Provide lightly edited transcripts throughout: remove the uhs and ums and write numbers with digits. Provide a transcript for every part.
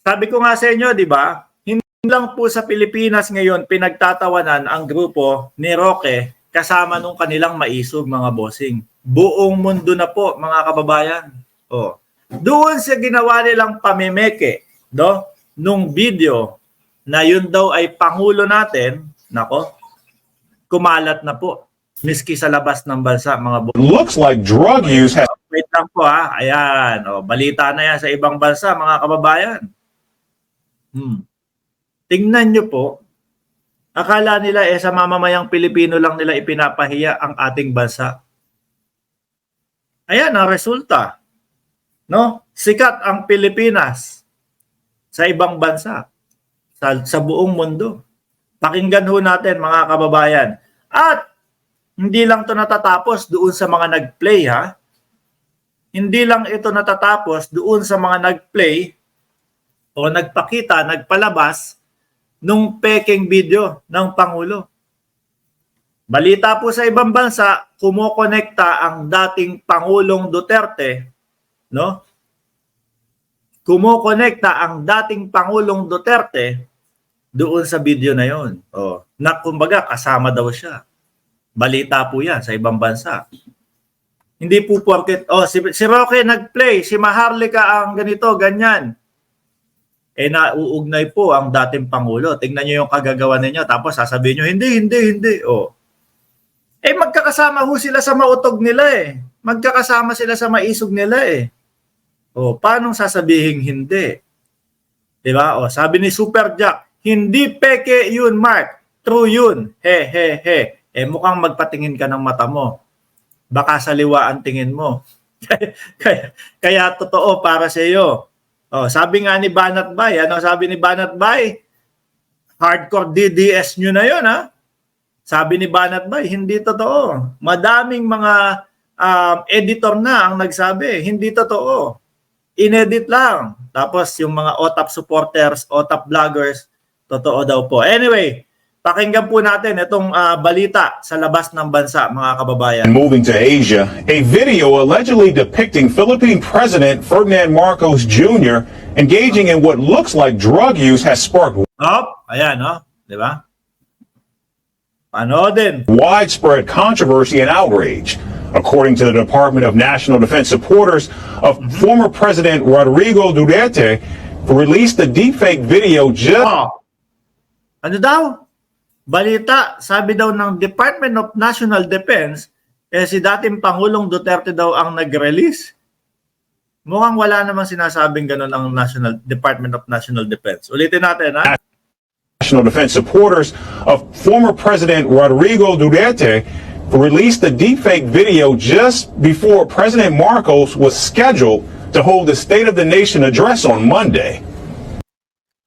Sabi ko nga sa inyo, di ba? Hindi lang po sa Pilipinas ngayon pinagtatawanan ang grupo ni Roque kasama nung kanilang maisog mga bossing. Buong mundo na po mga kababayan. Oh. Doon sa ginawa nilang pamimeke, no? Nung video na yun daw ay pangulo natin, nako, kumalat na po. Miski sa labas ng bansa, mga bossing. Looks like drug use has... Wait lang po ha. Ayan. Oh, balita na yan sa ibang bansa, mga kababayan. Tingnan nyo po, akala nila sa mamamayang Pilipino lang nila ipinapahiya ang ating bansa. Ayan ang resulta. No? Sikat ang Pilipinas sa ibang bansa, sa buong mundo. Pakinggan ho natin mga kababayan. At hindi lang ito natatapos doon sa mga nag-play ha. Hindi lang ito natatapos doon sa mga nag-play o nagpakita, nagpalabas nung peking video ng Pangulo. Balita po sa ibang bansa, kumokonekta ang dating Pangulong Duterte, no? Kumokonekta ang dating Pangulong Duterte doon sa video na yon. Oh, na kumbaga kasama daw siya. Balita po 'yan sa ibang bansa. Hindi po porket si Roque nag-play, si Maharlika ang ganito, ganyan. Nauugnay po ang dating Pangulo. Tingnan niyo yung kagagawa ninyo. Tapos sasabihin niyo, hindi. Oh. Magkakasama ho sila sa mautog nila eh. Magkakasama sila sa maisog nila eh. Oh, paano sasabihin hindi? Diba? Oh, sabi ni Super Jack, hindi peke yun, Mark. True yun. He. Mukhang magpatingin ka ng mata mo. Baka saliwa ang tingin mo. kaya totoo para sa iyo. Oh, sabi nga ni Banat Bay, sabi ni Banat Bay, hardcore DDS nyo na yun, ha? Sabi ni Banat Bay, hindi totoo. Madaming mga editor na ang nagsabi, hindi totoo. Inedit lang. Tapos yung mga OTAP supporters, OTAP vloggers, totoo daw po. Anyway, pakinggan po natin itong balita sa labas ng bansa, mga kababayan. Moving to Asia, a video allegedly depicting Philippine President Ferdinand Marcos Jr. engaging in what looks like drug use has sparked ayan, di ba? Panoodin. Widespread controversy and outrage. According to the Department of National Defense, supporters of former President Rodrigo Duterte released the deepfake video just... Ano daw? Balita, sabi daw ng Department of National Defense, si dating Pangulong Duterte daw ang nag-release. Mukhang wala namang sinasabing ganun ang Department of National Defense. Ulitin natin, ha? National Defense supporters of former President Rodrigo Duterte released the deepfake video just before President Marcos was scheduled to hold the State of the Nation address on Monday.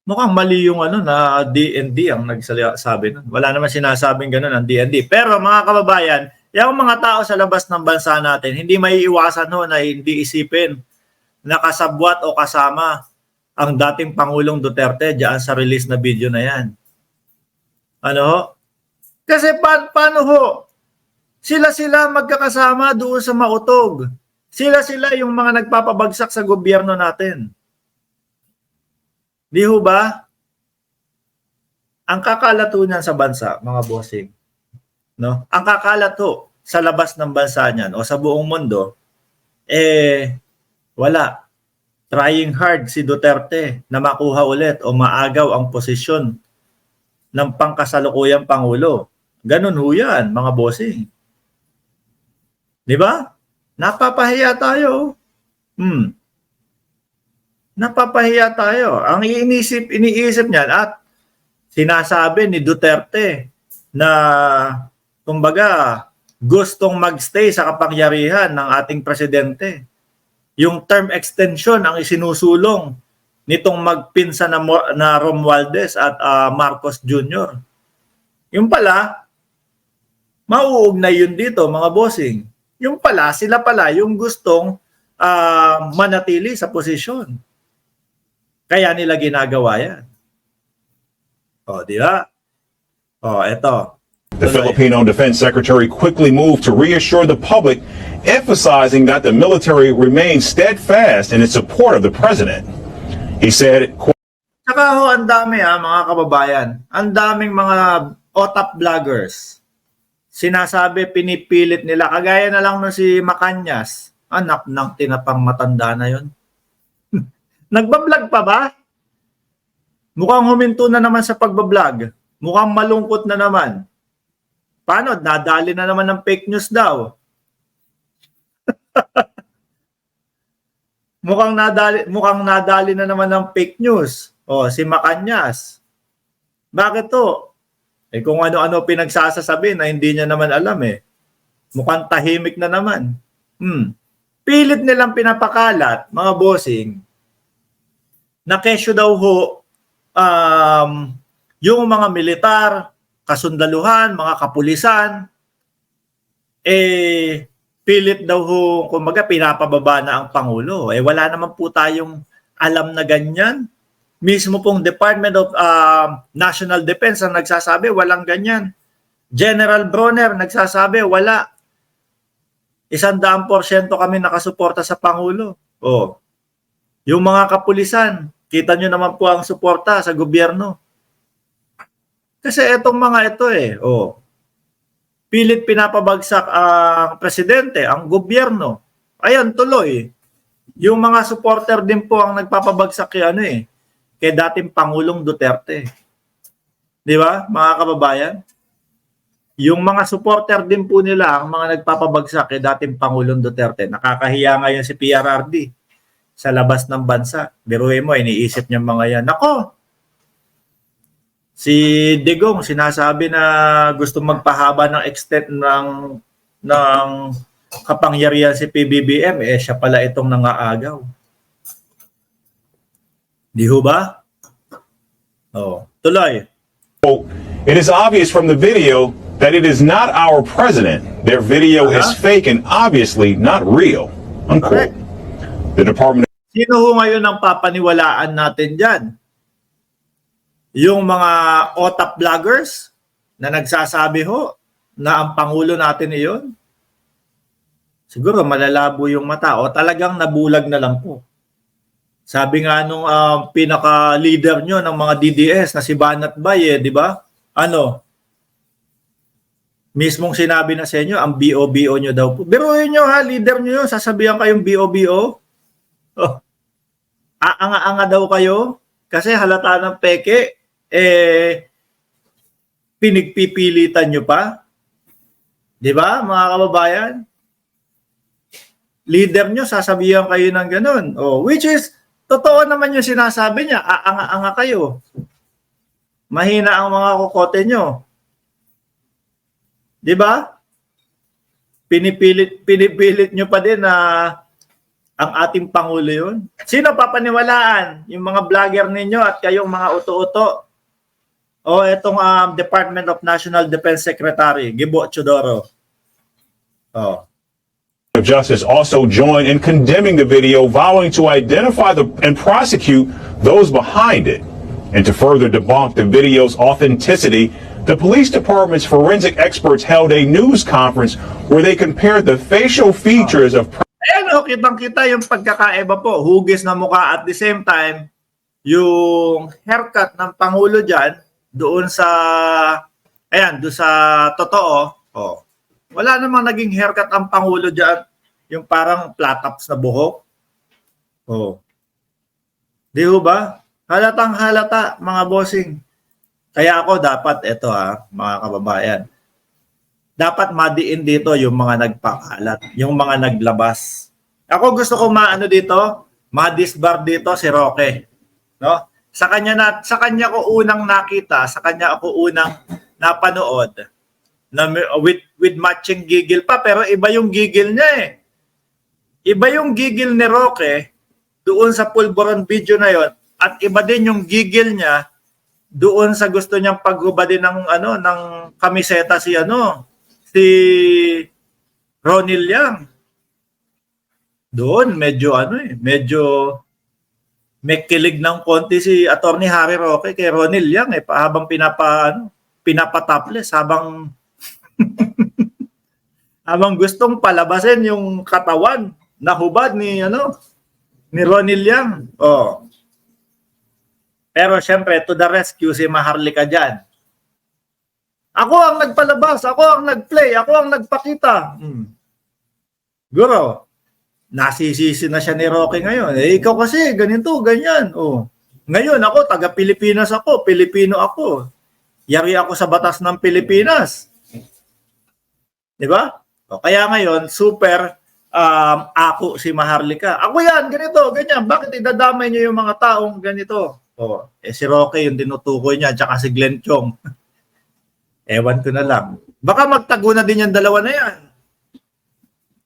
Mukhang mali yung na DND ang nagsabi nun. Wala naman sinasabing ganun ang DND. Pero mga kababayan, yung mga tao sa labas ng bansa natin, hindi maiiwasan na hindi isipin na kasabwat o kasama ang dating Pangulong Duterte diyan sa release na video na yan. Kasi paano ho? Sila magkakasama doon sa mautog. Sila yung mga nagpapabagsak sa gobyerno natin. Di ho ba? Ang kakalato niyan sa bansa, mga bossing, no? Ang kakalato sa labas ng bansa niyan o sa buong mundo, wala. Trying hard si Duterte na makuha ulit o maagaw ang posisyon ng pangkasalukuyang Pangulo. Ganun ho yan, mga bossing. Di ba? Napapahiya tayo. Napapahiya tayo. Ang iniisip niyan at sinasabi ni Duterte na kumbaga gustong magstay sa kapangyarihan ng ating presidente. Yung term extension ang isinusulong nitong magpinsa na Romualdez at Marcos Jr. Yung pala, mauugnay yun dito mga bossing. Yung pala, sila pala yung gustong manatili sa posisyon. Kaya nila ginagawa yan. Di ba? Eto. The Filipino Defense Secretary quickly moved to reassure the public, emphasizing that the military remains steadfast in its support of the president. He said, Tsaka ho, ang dami mga kababayan. Ang daming mga OTAP vloggers. Sinasabi, pinipilit nila. Kagaya na lang no si Macanyas. Anak ng tinapang matanda na yon. Nagbablog pa ba? Mukhang huminto na naman sa pagbablog. Mukhang malungkot na naman. Paano? Nadali na naman ng fake news daw. mukhang nadali na naman ng fake news. O, si Macanyas. Bakit to? Kung ano-ano pinagsasasabi na hindi niya naman alam Mukhang tahimik na naman. Pilit nilang pinapakalat, mga bossing, na kesyo daw ho, yung mga militar, kasundaluhan, mga kapulisan, pilit daw ho, kumbaga pinapababa na ang Pangulo. Wala naman po tayong alam na ganyan. Mismo pong Department of National Defense ang nagsasabi, walang ganyan. General Bronner nagsasabi, wala. 100% kami nakasuporta sa Pangulo. Yung mga kapulisan, kita nyo naman po ang suporta sa gobyerno. Kasi etong mga ito pilit pinapabagsak ang presidente, ang gobyerno. Ayan, tuloy. Yung mga supporter din po ang nagpapabagsak kay dating Pangulong Duterte. Di ba, mga kababayan? Yung mga supporter din po nila ang mga nagpapabagsak kay dating Pangulong Duterte. Nakakahiya ngayon si PRRD sa labas ng bansa. Biruin mo, iniisip niya mga yan. Nako! Si Digong sinasabi na gusto magpahaba ng extent ng kapangyarihan si PBBM. Siya pala itong nangaagaw. Di ho ba? Tuloy. It is obvious from the video that it is not our president. Their video is fake and obviously not real. Unquote. The Department of Sino ho ngayon ang papaniwalaan natin dyan? Yung mga OTAP vloggers na nagsasabi ho na ang Pangulo natin iyon? Siguro malalabo yung mata o talagang nabulag na lang po. Sabi nga nung pinaka-leader nyo ng mga DDS na si Banat Bay, di ba? Mismong sinabi na sa inyo, ang BO-BO nyo daw po. Biruin nyo leader nyo yun, sasabihan kayong BO-BO. Aanga-anga daw kayo kasi halata ng peke, pinigpipilitan nyo pa. Di ba, mga kababayan? Leader nyo, sasabihan kayo ng ganun. Which is, totoo naman yung sinasabi niya, aanga-anga kayo. Mahina ang mga kokote nyo. Di ba? Pinipilit nyo pa din na ang ating Pangulo yun. Sino papaniwalaan? Yung mga vlogger ninyo at kayong mga uto-uto. Itong Department of National Defense Secretary, Gibo Chodoro. Justice also joined in condemning the video, vowing to identify and prosecute those behind it. And to further debunk the video's authenticity, the police department's forensic experts held a news conference where they compared the facial features of Ayan kitang-kita yung pagkakaiba po. Hugis na mukha at the same time, yung haircut ng Pangulo dyan, doon sa totoo, wala namang naging haircut ang Pangulo dyan, yung parang flat-tops na buhok. Di ho ba? Halatang halata, mga bossing. Kaya ako dapat, mga kababayan, dapat madiin dito yung mga nagpakalat, yung mga naglabas. Ako gusto ko ma-disbar dito si Roque. No? Sa kanya ko unang nakita, sa kanya ako unang napanood na with matching gigil pa, pero iba yung gigil niya Iba yung gigil ni Roque doon sa pulburon video na yon at iba din yung gigil niya doon sa gusto niyang paghubadin ng ng kamiseta si Ronil Yang. Doon medyo may kilig ng konti si Attorney Harry Roque kay Ronil Yang habang pinapatopless habang habang gustong palabasin yung katawan na hubad ni Ronil Yang. Pero syempre, to the rescue si Maharlika dyan. Ako ang nagpalabas, ako ang nagplay, ako ang nagpakita. Guro, nasisisi na siya ni Roque ngayon. Eh, ikaw kasi, ganito, ganyan. Oh. Ngayon, ako, taga-Pilipinas ako, Pilipino ako. Yari ako sa batas ng Pilipinas. Di ba? O, kaya ngayon, super ako si Maharlika. Ako yan, ganito, ganyan. Bakit idadamay niyo yung mga taong ganito? O, si Roque yung tinutukoy niya, tsaka si Glenn Chong. Ewan ko na lang. Baka magtago na din yung dalawa na yan.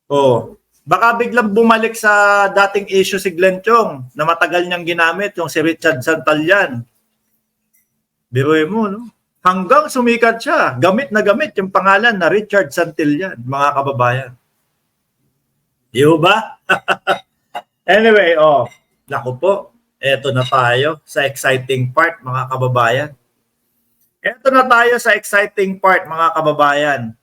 O, baka biglang bumalik sa dating issue si Glenn Chong na matagal niyang ginamit, yung si Richard Santallan. Biruin mo, no? Hanggang sumikat siya, gamit na gamit yung pangalan na Richard Santillan, mga kababayan. Iyo ba? Anyway, naku po, eto na tayo sa exciting part, mga kababayan. Eto na tayo sa exciting part, mga kababayan.